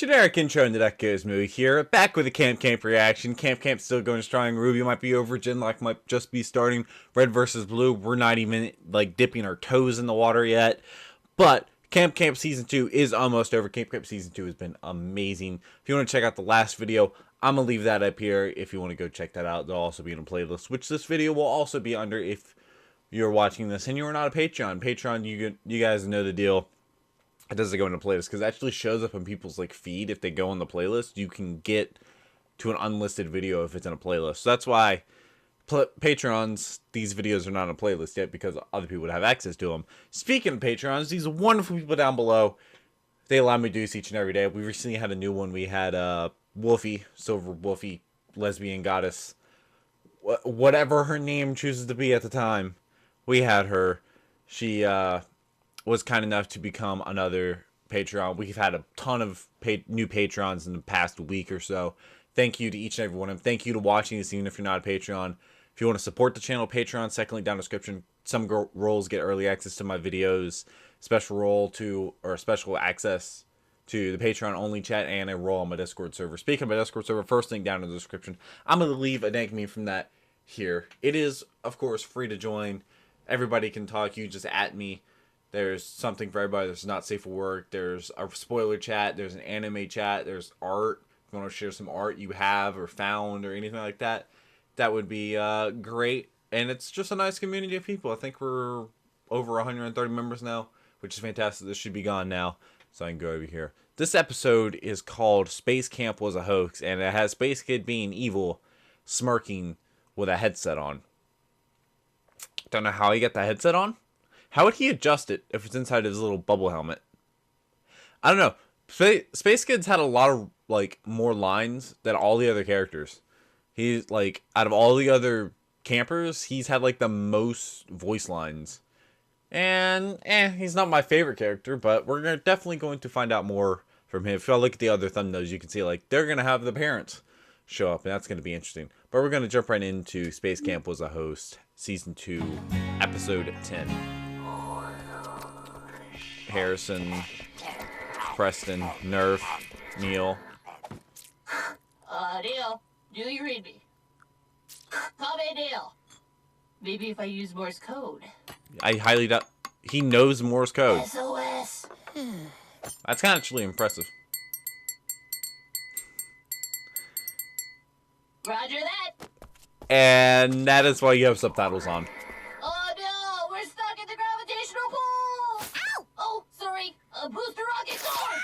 Generic intro into theduckgoesmoo here, back with a Camp reaction. Camp's still going strong. Ruby might be over, Genlock might just be starting. Red versus Blue, we're not even like dipping our toes in the water yet. But Camp Season 2 is almost over. Camp Season 2 has been amazing. If you want to check out the last video, I'm going to leave that up here. If you want to go check that out, they'll also be in a playlist, which this video will also be under if you're watching this and you're not a Patreon. Patreon, you guys know the deal. It doesn't go into playlist because it actually shows up in people's like feed. If they go on the playlist, you can get to an unlisted video if it's in a playlist. So that's why Patrons, these videos are not on a playlist yet because other people would have access to them. Speaking of Patrons, these wonderful people down below, they allow me to do this each and every day. We recently had a new one. We had Wolfie, Silver Wolfie, lesbian goddess, whatever her name chooses to be at the time. We had her. She was kind enough to become another Patreon. We've had a ton of new Patrons in the past week or so. Thank you to each and every one of them. Thank you to watching this, even if you're not a Patreon. If you want to support the channel, Patreon, second link down in the description. Some roles get early access to my videos, special role to, or special access to the Patreon only chat, and a role on my Discord server. Speaking of my Discord server, first link down in the description. I'm going to leave a thank me from that here. It is, of course, free to join. Everybody can talk. You just at me. There's something for everybody. There's not safe for work. There's a spoiler chat. There's an anime chat. There's art. If you want to share some art you have or found or anything like that, that would be great. And it's just a nice community of people. I think we're over 130 members now, which is fantastic. This should be gone now, so I can go over here. This episode is called Space Camp Was a Hoax, and it has Space Kid being evil, smirking with a headset on. Don't know how he got the headset on. How would he adjust it if it's inside his little bubble helmet? I don't know. Space Kid's had a lot of, like, more lines than all the other characters. He's, like, out of all the other campers, he's had, like, the most voice lines. And, he's not my favorite character, but we're definitely going to find out more from him. If I look at the other thumbnails, you can see, like, they're going to have the parents show up, and that's going to be interesting. But we're going to jump right into Space Camp Was a Host, Season 2, Episode 10. Harrison, Preston, Nerf, Neil. Neil, do you read me? Call me Neil. Maybe if I use Morse code. I highly doubt he knows Morse code. SOS. That's kind of actually impressive. Roger that. And that is why you have subtitles on. Oh no, we're stuck in the gravitational pull. Ow! Oh, sorry. A booster rocket core.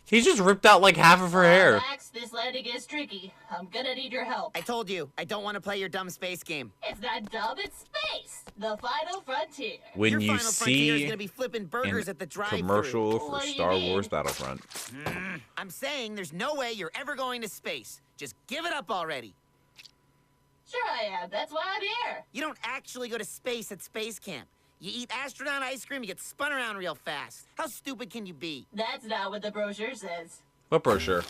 He just ripped out like half of her hair. Max, this landing is tricky. I'm gonna need your help. I told you, I don't want to play your dumb space game. It's not dumb, it's space. The final frontier. When your you final frontier is see gonna be flipping burgers at the drive-thru. commercial for What do you Star mean? Wars Battlefront. I'm saying there's no way you're ever going to space. Just give it up already. Sure I am. That's why I'm here. You don't actually go to space at space camp. You eat astronaut ice cream, you get spun around real fast. How stupid can you be? That's not what the brochure says. What brochure?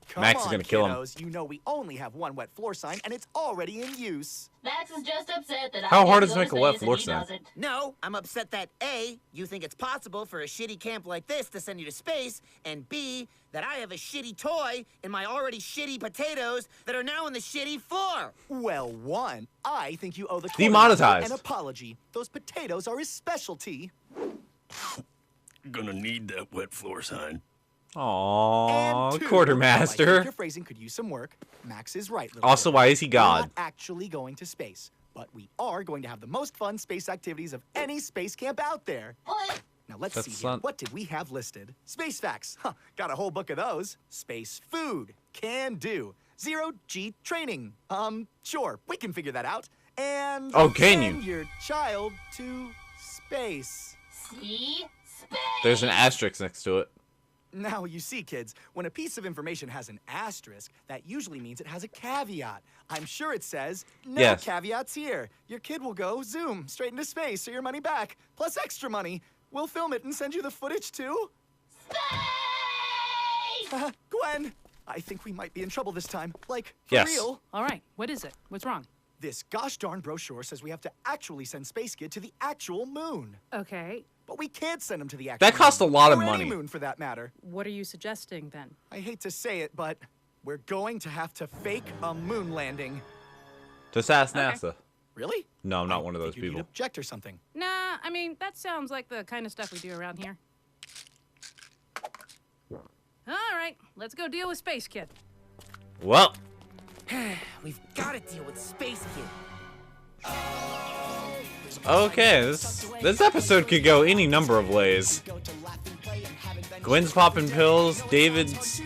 Come Max is on, gonna kill him. kiddos. You know we only have one wet floor sign, and it's already in use. Max is just upset that How I hard get is to to go make a wet space and floor he sign? doesn't. No, I'm upset that A, you think it's possible for a shitty camp like this to send you to space, and B, that I have a shitty toy in my already shitty potatoes that are now on the shitty floor. Well, one, I think you owe the Demonetized. quartermaster an apology. Those potatoes are his specialty. Gonna need that wet floor sign. Aww, And two, I think Quartermaster. your phrasing could use some work. Max is right. little Also, boy. why is he We're God? not actually going to space, but we are going to have the most fun space activities of any space camp out there. What? Now let's That's see here. not- What did we have listed? Space facts. Huh, got a whole book of those. Space food. Can do. Zero G training. Sure, we can figure that out. And Oh, can send you? your child to space. See? Space! There's an asterisk next to it. Now, you see, kids, when a piece of information has an asterisk, that usually means it has a caveat. I'm sure it says, no Yes. caveats here. Your kid will go, zoom, straight into space or your money back, plus extra money. We'll film it and send you the footage, too. Space! Gwen, I think we might be in trouble this time. Like, for Yes. real. All right, what is it? What's wrong? This gosh darn brochure says we have to actually send Space Kid to the actual moon. Okay, but we can't send him to the actual That costs a lot of or any money. moon for that matter. What are you suggesting then? I hate to say it, but we're going to have to fake a moon landing. Just ask Okay. NASA. Really? No, I'm not I one of those think you'd people. object or something. Nah, I mean, that sounds like the kind of stuff we do around here. All right, let's go deal with Space Kid. Well, We've got to deal with Space Kid. okay, this episode could go any number of ways. Gwen's popping pills, David's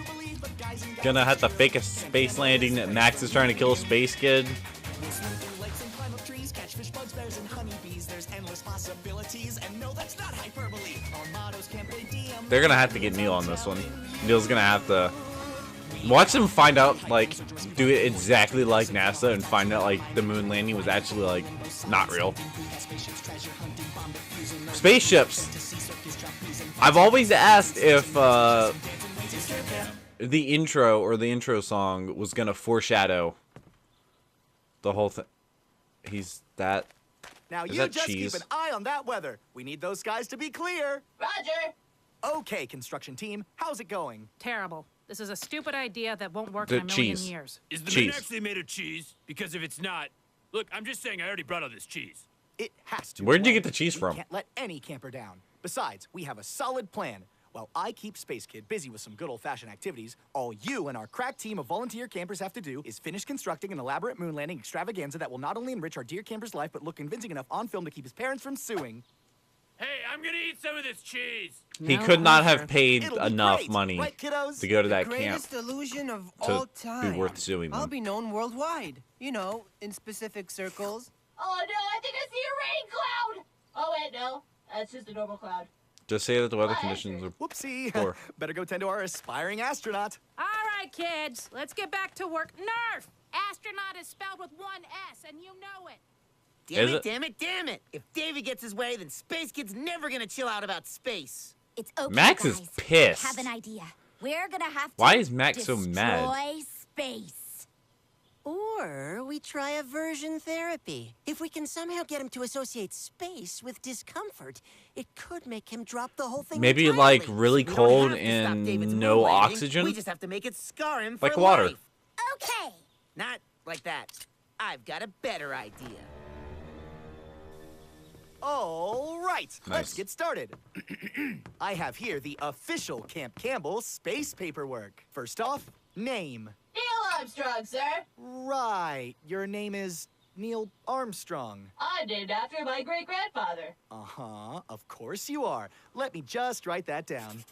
gonna have to fake a space landing, Max is trying to kill a space kid. They're gonna have to get Neil on this one. Neil's gonna have to watch them find out, like, do it exactly like NASA and find out, like, the moon landing was actually, like, not real. Spaceships. I've always asked if the intro song was gonna foreshadow the whole thing. He's that. Now Is you that just cheese? keep an eye on that weather. We need those skies to be clear. Roger. Okay, construction team, how's it going? Terrible. This is a stupid idea that won't work The in a million cheese. years. Is the Cheese. moon actually made of cheese? Because if it's not, look, I'm just saying I already brought all this cheese. It has to. Where'd you Glenn. get the cheese We from? Can't let any camper down. Besides, we have a solid plan. While I keep Space Kid busy with some good old-fashioned activities, all you and our crack team of volunteer campers have to do is finish constructing an elaborate moon landing extravaganza that will not only enrich our dear camper's life, but look convincing enough on film to keep his parents from suing. Hey, I'm gonna eat some of this cheese. He No could not pressure. have paid It'll be enough great. money Right, kiddos? to go to that The camp greatest illusion of to all time. be worth suing I'll them. be known worldwide. You know, in specific circles. Oh no, I think I see a rain cloud. Oh wait, no, that's just a normal cloud. Just say that the weather conditions are Whoopsie. Poor. Better go tend to our aspiring astronaut. All right, kids, let's get back to work. Nerf! Astronaut is spelled with one S, and you know it. Damn Is it, it? damn it, damn it. If David gets his way, then Space Kid's never gonna chill out about space. It's okay, Max is guys. pissed. I have an idea. We're gonna have to Why is Max so mad? destroy space. Or we try aversion therapy. If we can somehow get him to associate space with discomfort, it could make him drop the whole thing Maybe entirely. like really We don't cold have to stop David's and no moon landing. oxygen. We just have to make it scar him for Like water. life. Okay. Not like that. I've got a better idea. All right, let's Nice. get started. I have here the official Camp Campbell space paperwork. First off, name. Neil Armstrong, sir. Right, your name is Neil Armstrong. I'm named after my great-grandfather. Uh-huh, of course you are. Let me just write that down.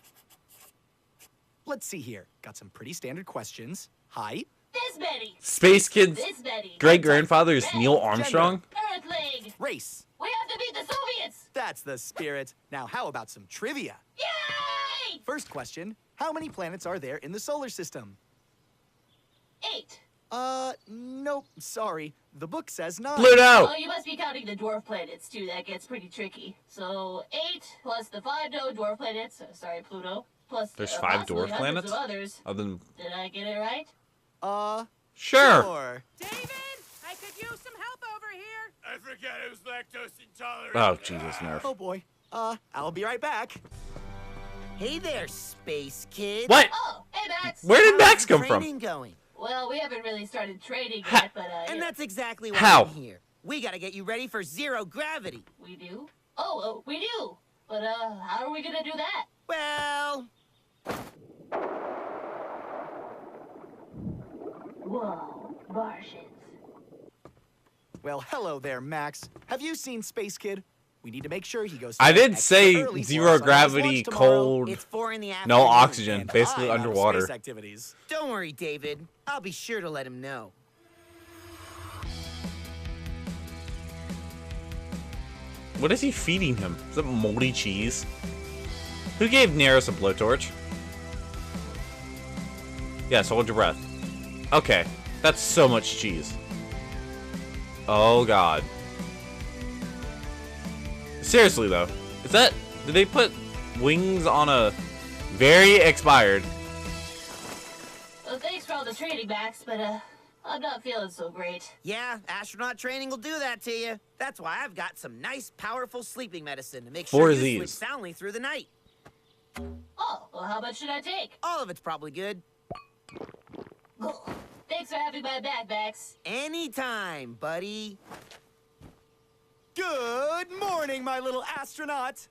Let's see here. Got some pretty standard questions. Height, This many. Space Kid's This many. great grandfather is Neil Armstrong. Earthling. race. We have to beat the Soviets. That's the spirit. Now, how about some trivia? Yay! First question, how many planets are there in the solar system? 8. Nope, sorry. The book says 9. Pluto! Oh, you must be counting the dwarf planets, too. That gets pretty tricky. So, 8 plus the 5 known dwarf planets. Sorry, Pluto. Plus There's 5 possibly dwarf hundreds planets? of others. Other than Did I get it right? sure. David, I could use some help over here. I forgot I was lactose intolerant. Oh Jesus, Nerf. Oh boy. I'll be right back. Hey there, Space Kid. What? Oh, hey, Max. Where did How's Max the come from? training going? Well, we haven't really started training Ha- yet, but, And yeah, that's exactly why How? I'm here. We gotta get you ready for zero gravity. we do. Oh, we do. But, how are we gonna do that? Well, Whoa, Martians. Well, hello there, Max. Have you seen Space Kid? We need to make sure he goes. I to bed did extra say early for zero our sunrise gravity, launch tomorrow. cold, it's 4 in the no afternoon. oxygen, And basically I'm out of underwater. space activities. Don't worry, David. I'll be sure to let him know. What is he feeding him? Is it moldy cheese? Who gave Neris a blowtorch? Yes, hold your breath. Okay, that's so much cheese. Oh god. Seriously though, is that... Did they put wings on a... Very expired. Well, thanks for all the training, Max, but, I'm not feeling so great. Yeah, astronaut training will do that to you. That's why I've got some nice, powerful sleeping medicine to make Four sure you sleep Z's. soundly through the night. Oh, well, how much should I take? All of it's probably good. Thanks for having my back, Max. Anytime, buddy. Good morning, my little astronaut.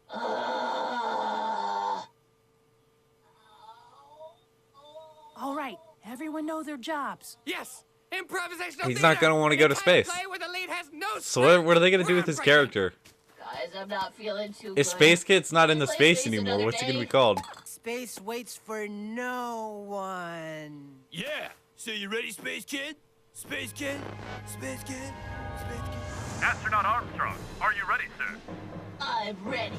All right, everyone know their jobs. Yes! Improvisational He's not gonna want to go to space. Where the lead has no So what are they gonna do with his character? Guys, I'm not feeling too If good. Space Kid's not in the Play space space anymore, another what's it gonna day? be called? Space waits for no one. Yeah! So you ready, Space Kid? Space Kid? Space Kid? Space Kid? Astronaut Armstrong, are you ready, sir? I'm ready.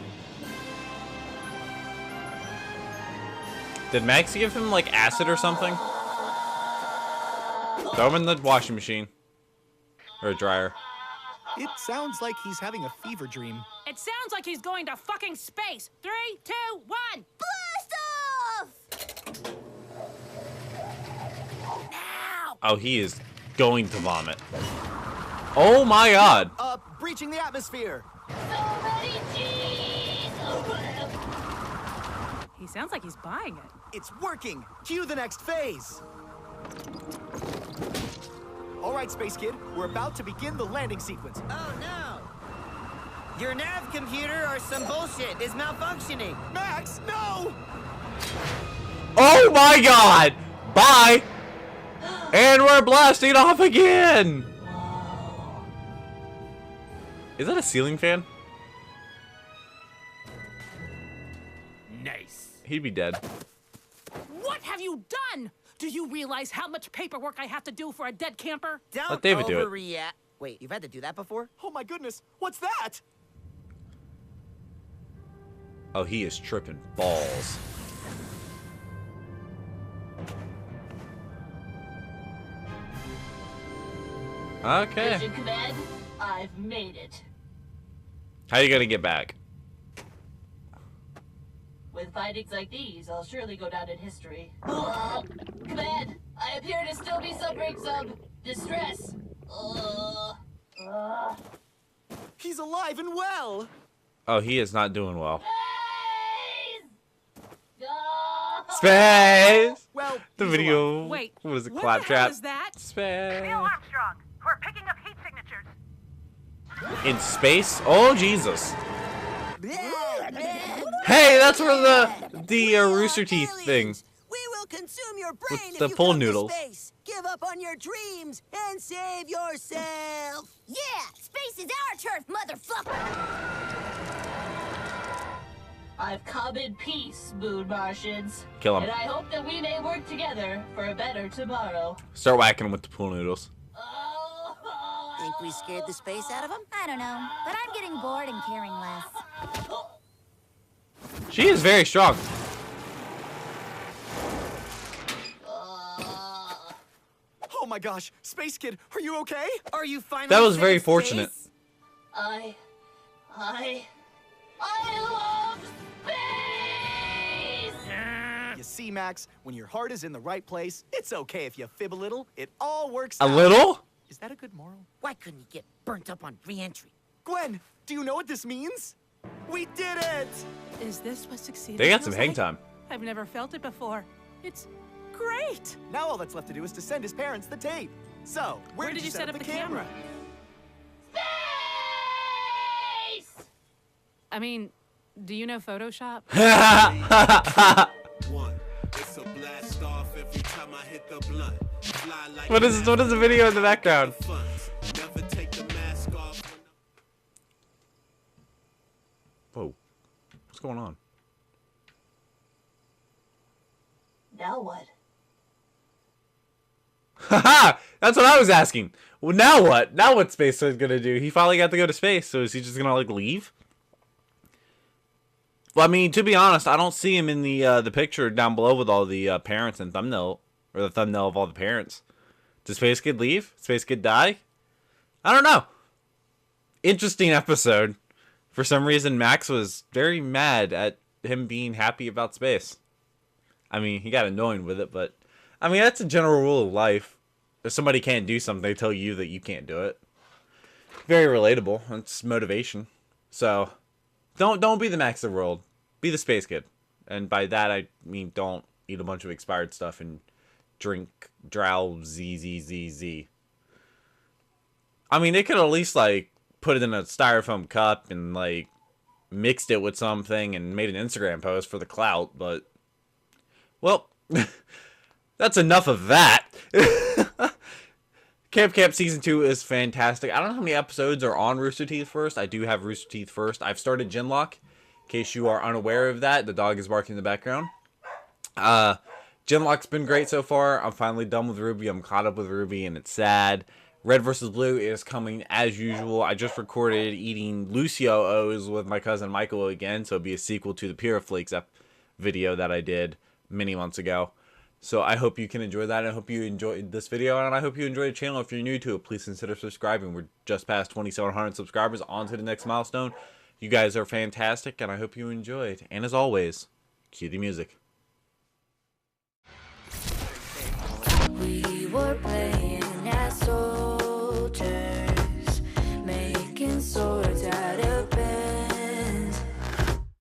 Did Max give him like acid or something? Throw him in the washing machine. Or a dryer. It sounds like he's having a fever dream. It sounds like he's going to fucking space. 3, 2, 1. Blast off! Now! Oh, he is going to vomit. Oh my god! Breaching the atmosphere. So many G's! He sounds like he's buying it. It's working. Cue the next phase. All right, Space Kid, we're about to begin the landing sequence. Oh, no. Your nav computer or some bullshit is malfunctioning. Max, no! Oh my god! Bye! And we're blasting off again! Is that a ceiling fan? Nice. He'd be dead. What have you done? Do you realize how much paperwork I have to do for a dead camper? Don't Let David do it. overreact. Wait, you've had to do that before? Oh my goodness, what's that? Oh, he is tripping balls. Okay. Mission Command, I've made it. How you gonna get back? With findings like these, I'll surely go down in history. Command, I appear to still be suffering some distress. He's alive and well. Oh, he is not doing well. Space! Space! Well, The he's video. alive. Wait, What was it? what Claptrap. the hell is that? Space. Neil Armstrong, we're picking up heat signatures. In space? Oh, Jesus. Hey, that's where the rooster teeth thing. We will consume your brain With if the you pool come to noodles. space. Give up on your dreams and save yourself. Yeah, space is our turf, motherfucker! I've come in peace, Moon Martians. Kill him. And I hope that we may work together for a better tomorrow. Start whacking him with the pool noodles. Think we scared the space out of him? I don't know, but I'm getting bored and caring less. She is very strong. Oh my gosh, Space Kid, are you okay? Are you finally That was safe very in fortunate. space? I love space! You see, Max, when your heart is in the right place, it's okay if you fib a little. It all works A out. little? Is that a good moral? Why couldn't you get burnt up on re-entry? Gwen, do you know what this means? We did it! Is this what succeeding They got feels some hang like? time. I've never felt it before. It's great. Now all that's left to do is to send his parents the tape. So, where did you set up the camera? Space! I mean, do you know Photoshop? One. It's a blast off every time I hit the blunt. Fly like What is the video in the background? funds. Never take the mask off. Whoa. What's going on? Now what? Haha! That's what I was asking. Well, now what? Now what's Space Toad's gonna do? He finally got to go to space, so is he just gonna, like, leave? Well, I mean, to be honest, I don't see him in the picture down below with all the parents and thumbnail, or the thumbnail of all the parents. Does Space Kid leave? Space Kid die? I don't know. Interesting episode. For some reason, Max was very mad at him being happy about space. I mean, he got annoying with it, but I mean, that's a general rule of life. If somebody can't do something, they tell you that you can't do it. very relatable. It's motivation. So don't be the Max of the world. Be the Space Kid. And by that I mean don't eat a bunch of expired stuff and drink drow ZZZZ. I mean, they could at least like put it in a styrofoam cup and like mixed it with something and made an Instagram post for the clout, but well, that's enough of that. Camp Season 2 is fantastic. I don't know how many episodes are on Rooster Teeth First. I do have Rooster Teeth First. I've started Genlock. In case you are unaware of that, the dog is barking in the background. Genlock's been great so far. I'm finally done with Ruby. I'm caught up with Ruby, and it's sad. Red vs. Blue is coming as usual. I just recorded eating Lucio O's with my cousin Michael again, so it'll be a sequel to the Puraflakes video that I did many months ago. So I hope you can enjoy that. I hope you enjoyed this video, and I hope you enjoyed the channel. If you're new to it, please consider subscribing. We're just past 2,700 subscribers. On to the next milestone. You guys are fantastic, and I hope you enjoyed. And as always, cue the music. We were playing as soldiers, making soldiers.